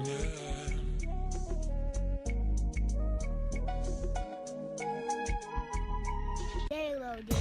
J-Lo did it.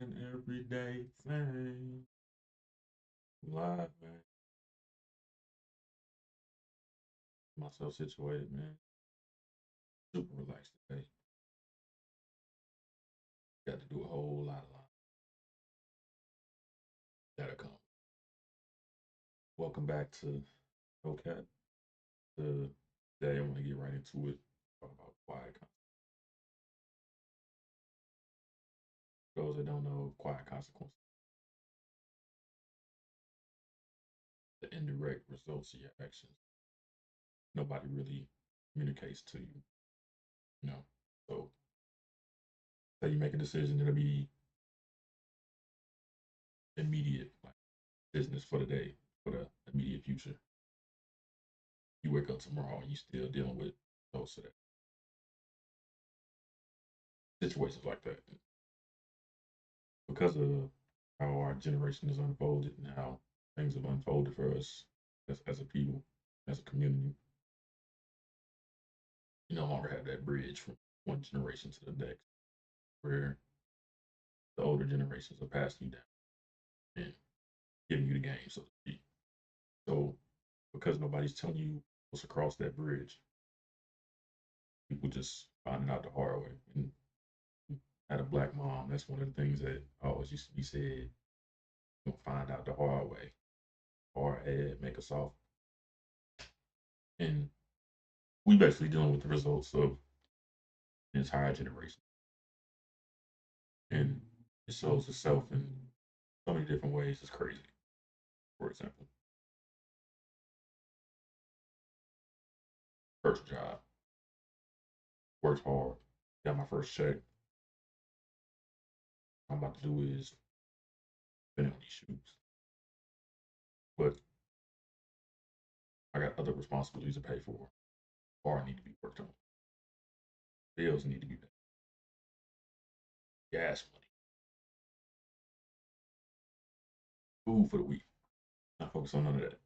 An everyday thing. Live, man. Myself situated, man. Super relaxed today. Got to do a whole lot. Gotta come. Welcome back to OCAT. Today I want to get right into it. Talk about quiet consequences. Those that don't know, quiet consequences. The indirect results of your actions. Nobody really communicates to you. So say you make a decision, it'll be immediate, like business for the day, for the immediate future. You wake up tomorrow and you still dealing with those of that. Situations like that. Because of how our generation is unfolded and how things have unfolded for us as a people, as a community, you no longer have that bridge from one generation to the next, where the older generations are passing you down and giving you the game, so to speak. So, because nobody's telling you what's across that bridge, people just finding out the hard way. And had a black mom, that's one of the things that always used to be said. You'll find out the hard way. Hard head, make us soft. And we basically dealing with the results of an entire generation. And it shows itself in so many different ways. It's crazy. For example, first job, worked hard, got my first check. What I'm about to do is spend on these shoes. But I got other responsibilities to pay for, or I need to be worked on. Bills need to be paid. Gas money, food for the week. Not focus on none of that.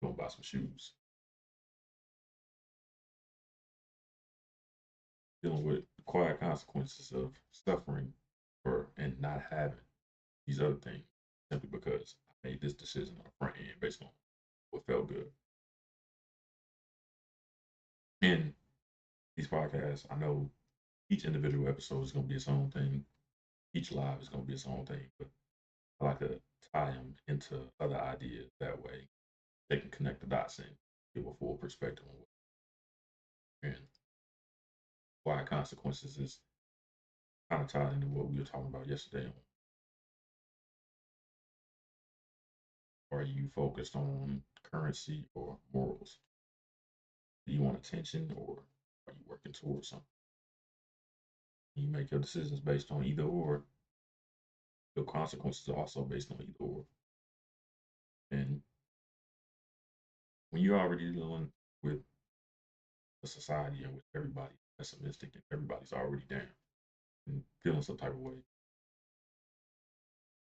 Go buy some shoes. Dealing with the quiet consequences of suffering and not having these other things simply because I made this decision on the front end based on what felt good. In these podcasts, I know each individual episode is going to be its own thing. Each live is going to be its own thing, but I like to tie them into other ideas. That way, they can connect the dots and give a full perspective on what and quiet consequences is kind of tied into what we were talking about yesterday. Are you focused on currency or morals? Do you want attention or are you working towards something? You make your decisions based on either or. Your consequences are also based on either or. And when you're already dealing with a society in which everybody's pessimistic and everybody's already down and feeling some type of way,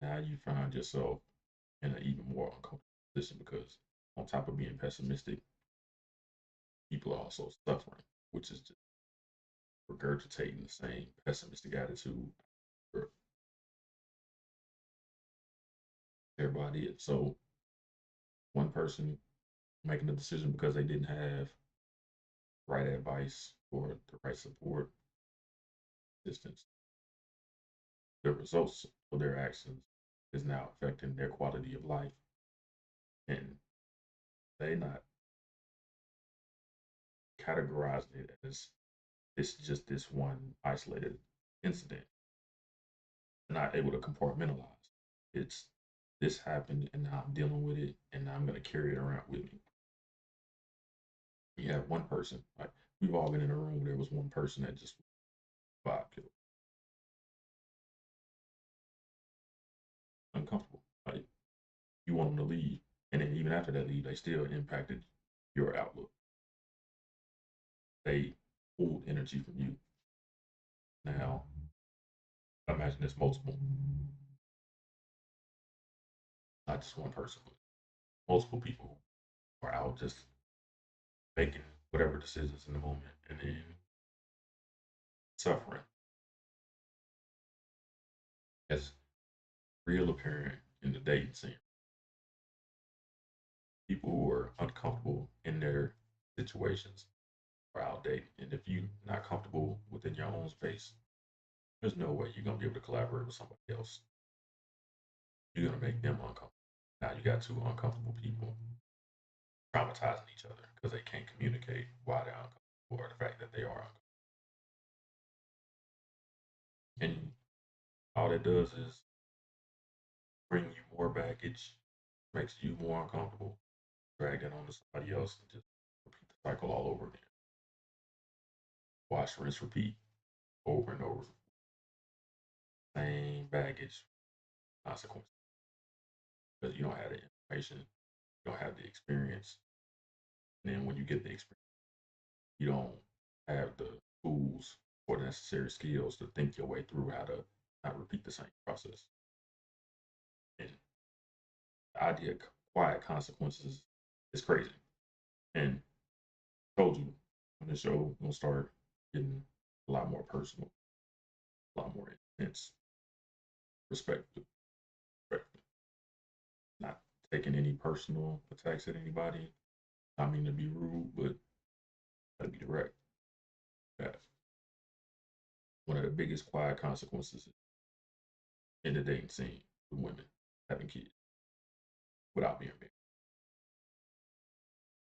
now you find yourself in an even more uncomfortable position because on top of being pessimistic, people are also suffering, which is just regurgitating the same pessimistic attitude for everybody. So one person making a decision because they didn't have right advice or the right support, distance, the results of their actions is now affecting their quality of life, and they not categorizing it as it's just this one isolated incident. They're not able to compartmentalize. It's this happened and now I'm dealing with it and now I'm going to carry it around with me. You have one person, like we've all been in a room where there was one person that just vibe killed, uncomfortable. Like you want them to leave, and then even after that leave, they still impacted your outlook. They pulled energy from you. Now, imagine there's multiple, not just one person, but multiple people who are out just making whatever decisions in the moment and then suffering as real apparent in the dating scene. People who are uncomfortable in their situations are out dating. And if you're not comfortable within your own space, there's no way you're gonna be able to collaborate with somebody else. You're gonna make them uncomfortable. Now you got two uncomfortable people traumatizing each other because they can't communicate why they're uncomfortable or the fact that they are uncomfortable. And all it does is bring you more baggage, makes you more uncomfortable, drag it on to somebody else, and just repeat the cycle all over again. Wash, rinse, repeat over and over. Same baggage, consequences. Because you don't have the information, you don't have the experience. And then when you get the experience, you don't have the tools or the necessary skills to think your way through how to not repeat the same process. And the idea of quiet consequences is crazy. And I told you when the show gonna start getting a lot more personal, a lot more intense, respectful, respectful. Not taking any personal attacks at anybody. I mean to be rude, but gotta be direct. That one of the biggest quiet consequences in the dating scene with women having kids without being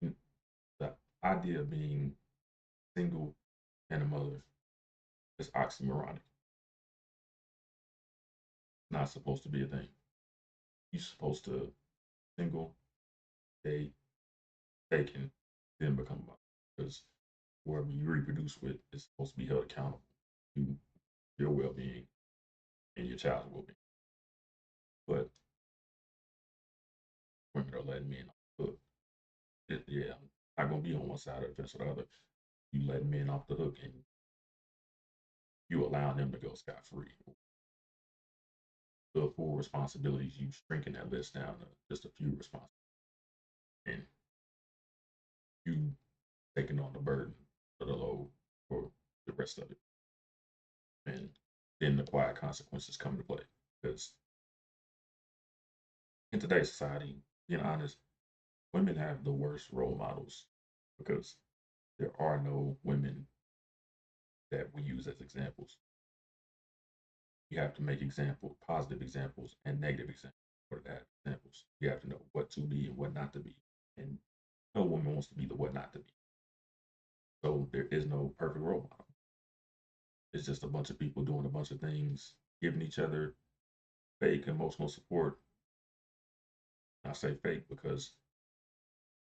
married. The idea of being single and a mother is oxymoronic. Not supposed to be a thing. You're supposed to single, date, taken, then become a mother. Because whoever you reproduce with is supposed to be held accountable to your well being and your child's well being. But women are letting men off the hook. Yeah, I'm not gonna be on one side of the fence or the other. You let men off the hook and you allow them to go scot free. The full responsibilities, you shrinking that list down to just a few responsibilities. And you taking on the burden of the load for the rest of it. And then the quiet consequences come into play. Because in today's society, being honest, women have the worst role models because there are no women that we use as examples. You have to make examples, positive examples, and negative examples for that examples. You have to know what to be and what not to be. And no woman wants to be the what not to be. So there is no perfect role model. It's just a bunch of people doing a bunch of things, giving each other fake emotional support. I say fake because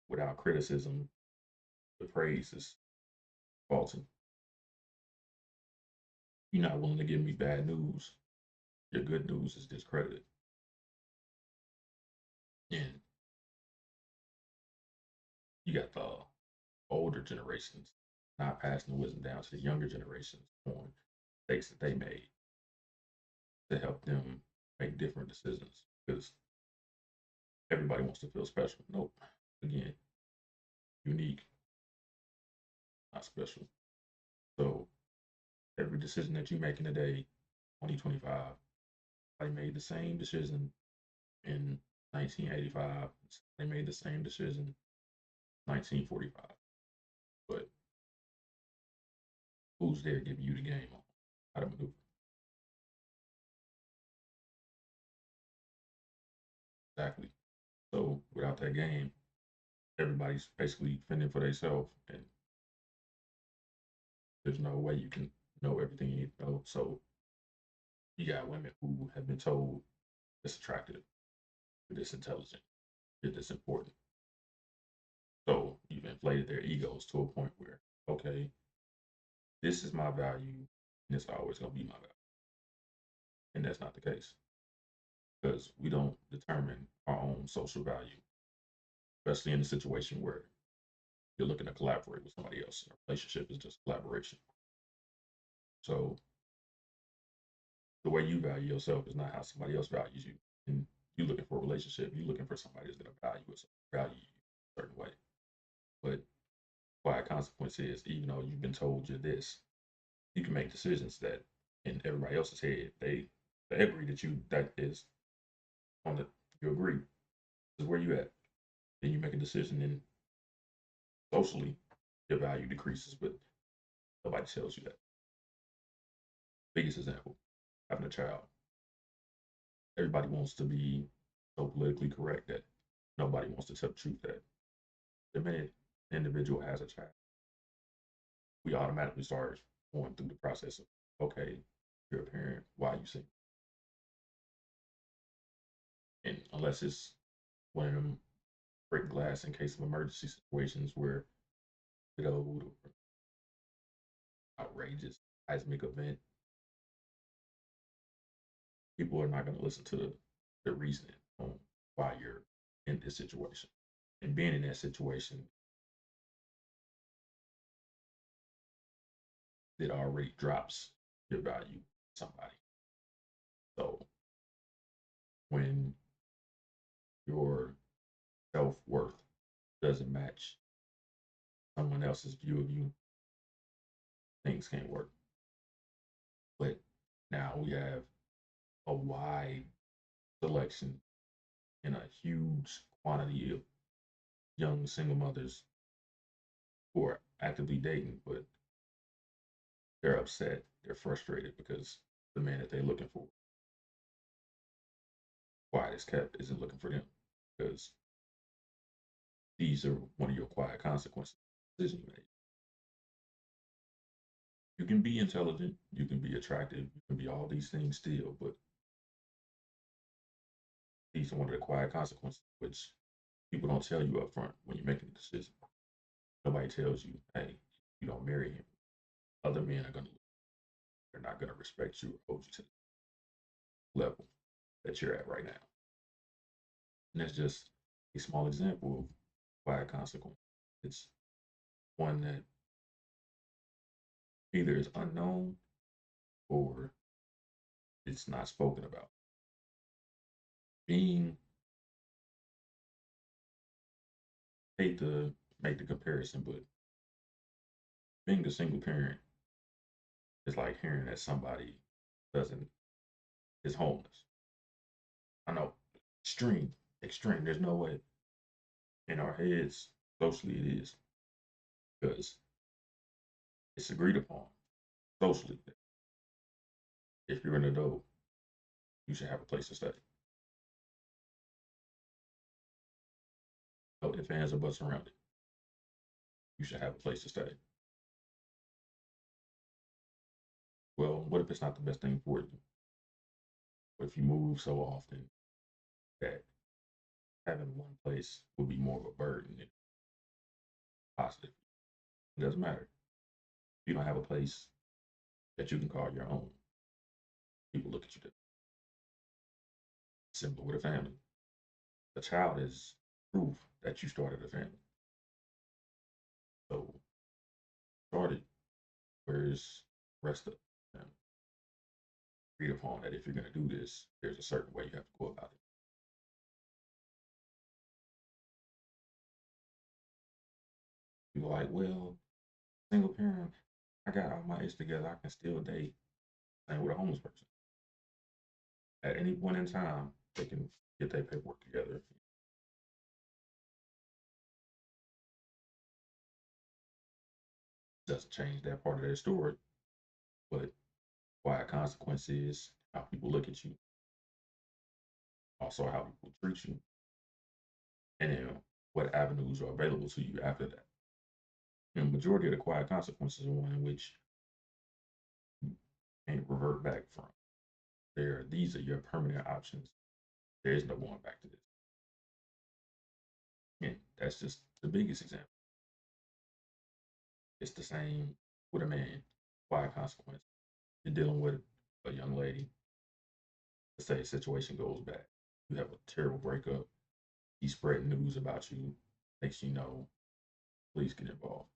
without criticism, the praise is faulty. You're not willing to give me bad news. Your good news is discredited. And you got the older generations not passing the wisdom down to the younger generations on mistakes that they made to help them make different decisions. Because everybody wants to feel special. Nope. Again, unique, not special. So every decision that you make in a day, 2025, I made the same decision in 1985. They made the same decision in 1945. But who's there giving you the game on how to maneuver? Exactly. So without that game, everybody's basically fending for themselves, and there's no way you can know everything you need to know. So you got women who have been told it's attractive, you're this intelligent, you're this important. So you've inflated their egos to a point where, okay, this is my value, and it's always going to be my value. And that's not the case because we don't determine our own social value, especially in a situation where you're looking to collaborate with somebody else. A relationship is just collaboration. So the way you value yourself is not how somebody else values you. And you looking for a relationship, you looking for somebody that's going to value you a certain way. But by consequence is, even though you've been told you're this, you can make decisions that in everybody else's head, they agree that that is on the you agree. This is where you at. Then you make a decision and socially your value decreases, but nobody tells you that. Biggest example, having a child. Everybody wants to be so politically correct that nobody wants to tell the truth that the minute an individual has a child, we automatically start going through the process of, okay, you're a parent, why are you single? And unless it's one of them break glass in case of emergency situations where widowed or outrageous seismic event, people are not going to listen to the reasoning on why you're in this situation. And being in that situation, it already drops your value to somebody. So when your self worth doesn't match someone else's view of you, things can't work. But now we have a wide selection and a huge quantity of young single mothers who are actively dating, but they're upset, they're frustrated because the man that they're looking for, quiet as kept, isn't looking for them because these are one of your quiet consequences of the decision you made. You can be intelligent, you can be attractive, you can be all these things still, but these are one of the quiet consequences, which people don't tell you up front when you're making a decision. Nobody tells you, hey, you don't marry him. Other men are gonna they're not gonna respect you or hold you to the level that you're at right now. And that's just a small example of quiet consequence. It's one that either is unknown or it's not spoken about. Being hate to make the comparison, but being a single parent is like hearing that somebody doesn't is homeless. I know, extreme, extreme. There's no way in our heads socially it is because it's agreed upon socially that if you're an adult, you should have a place to stay. No ifs, ands, or buts around it. You should have a place to stay. Well, what if it's not the best thing for you? What if you move so often that having one place would be more of a burden than positive? It doesn't matter. If you don't have a place that you can call your own, people look at you different. Similar with a family. The child is proof that you started a family. So started, whereas the rest of them agreed upon that if you're going to do this, there's a certain way you have to go about it. People are like, well, single parent, I got all my age together, I can still date. Same with a homeless person. At any point in time, they can get their paperwork together. It doesn't change that part of their story, but why a consequence is how people look at you, also how people treat you, and then what avenues are available to you after that. And the majority of the quiet consequences are one in which you can't revert back from. These are your permanent options. There is no going back to this. And that's just the biggest example. It's the same with a man, quiet consequence. You're dealing with a young lady. Let's say a situation goes bad. You have a terrible breakup. He's spreading news about you. Makes you know, please get involved.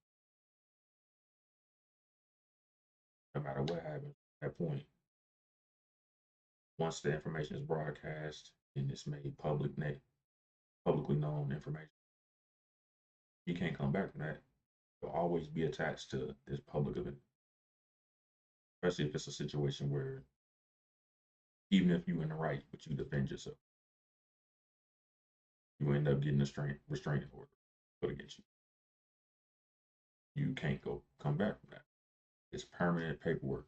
No matter what happens at that point, once the information is broadcast and it's made publicly known information, you can't come back from that. You'll always be attached to this public event, especially if it's a situation where even if you're in the right, but you defend yourself, you end up getting a restraining order put against you. You can't come back from that. It's permanent paperwork.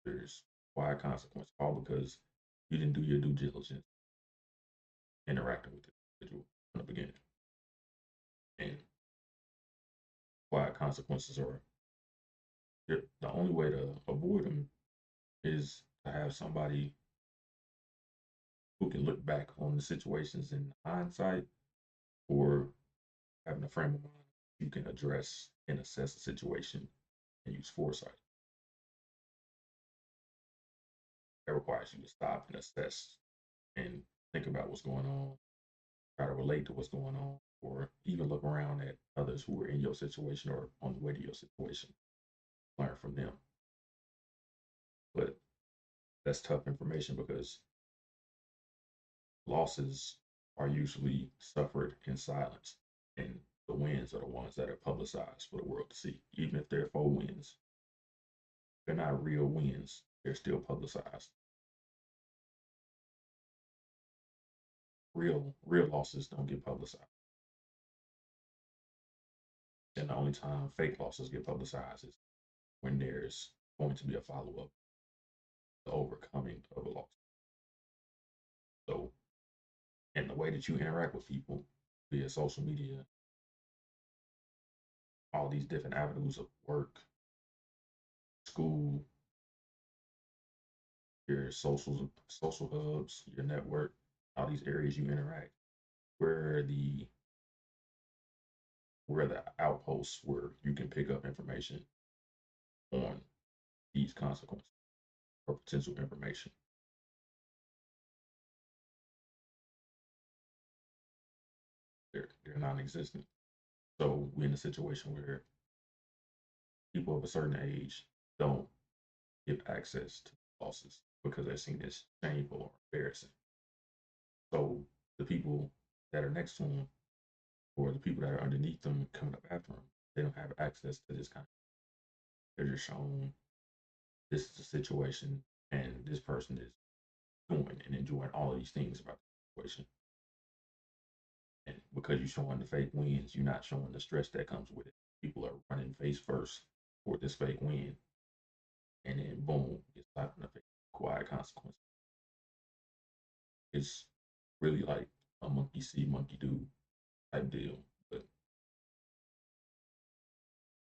There's wide consequence, all because you didn't do your due diligence interacting with the individual from the beginning. And wide consequences are the only way to avoid them is to have somebody who can look back on the situations in hindsight, or having a frame of mind you can address and assess the situation and use foresight. That requires you to stop and assess and think about what's going on, try to relate to what's going on, or even look around at others who are in your situation or on the way to your situation, learn from them. But that's tough information because losses are usually suffered in silence, and the wins are the ones that are publicized for the world to see. Even if they're faux wins, they're not real wins, they're still publicized. Real losses don't get publicized. And the only time fake losses get publicized is when there's going to be a follow up, the overcoming of a loss. So, and the way that you interact with people via social media, all these different avenues of work, school, your social hubs, your network, all these areas you interact, where the outposts where you can pick up information on these consequences or potential information. They're non-existent. So we're in a situation where people of a certain age don't give access to losses because they're seen as shameful or embarrassing. So the people that are next to them or the people that are underneath them coming up after them, they don't have access to this kind of. They're just shown this is the situation and this person is doing and enjoying all of these things about the situation. And because you're showing the fake wins, you're not showing the stress that comes with it. People are running face first for this fake win, and then boom, it's slapped in the face. Quiet consequence. It's really like a monkey see, monkey do type deal, but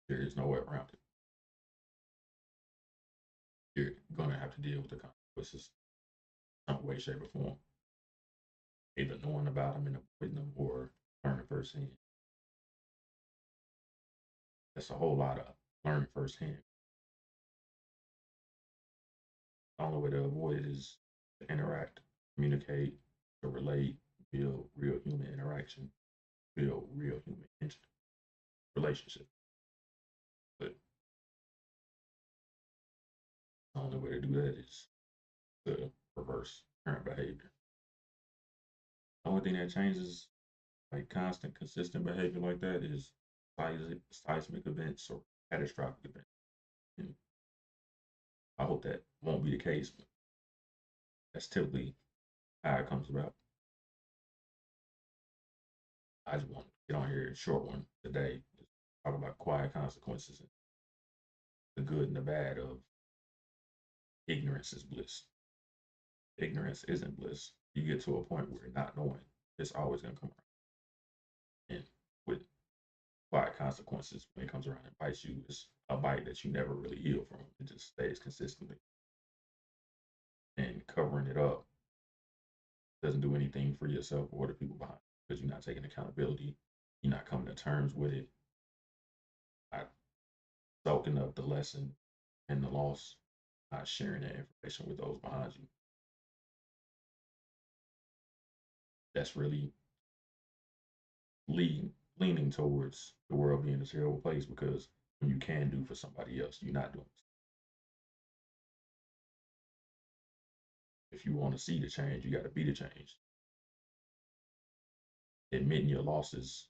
there is no way around it. you're gonna have to deal with the consequences in some way, shape, or form. Either knowing about them and avoiding them or learning firsthand. That's a whole lot of learning firsthand. The only way to avoid it is to interact, communicate, to relate, build real human interaction, build real human relationship. But the only way to do that is to reverse current behavior. The only thing that changes like constant, consistent behavior like that is seismic events or catastrophic events. And I hope that won't be the case, but that's typically how it comes about. I just want to get on here, a short one today, just talk about quiet consequences and the good and the bad of ignorance is bliss. Ignorance isn't bliss. You get to a point where not knowing it's always going to come around. And with quiet consequences, when it comes around and bites you, it's a bite that you never really heal from. It just stays consistently. And covering it up doesn't do anything for yourself or the people behind you because you're not taking accountability. You're not coming to terms with it. Not soaking up the lesson and the loss, not sharing that information with those behind you. That's really leaning towards the world being a terrible place because when you can do for somebody else, you're not doing it. If you want to see the change, you got to be the change. Admitting your losses,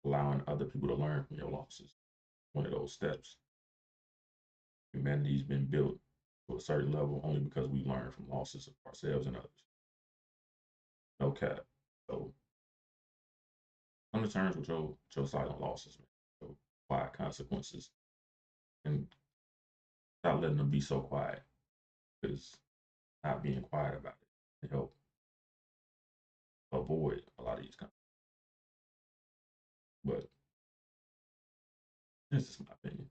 allowing other people to learn from your losses, one of those steps. Humanity's been built to a certain level only because we learn from losses of ourselves and others. No cap. So come to terms with your silent losses, man. Your quiet consequences, and stop letting them be so quiet. Because not being quiet about it can help avoid a lot of these kinds. But this is my opinion.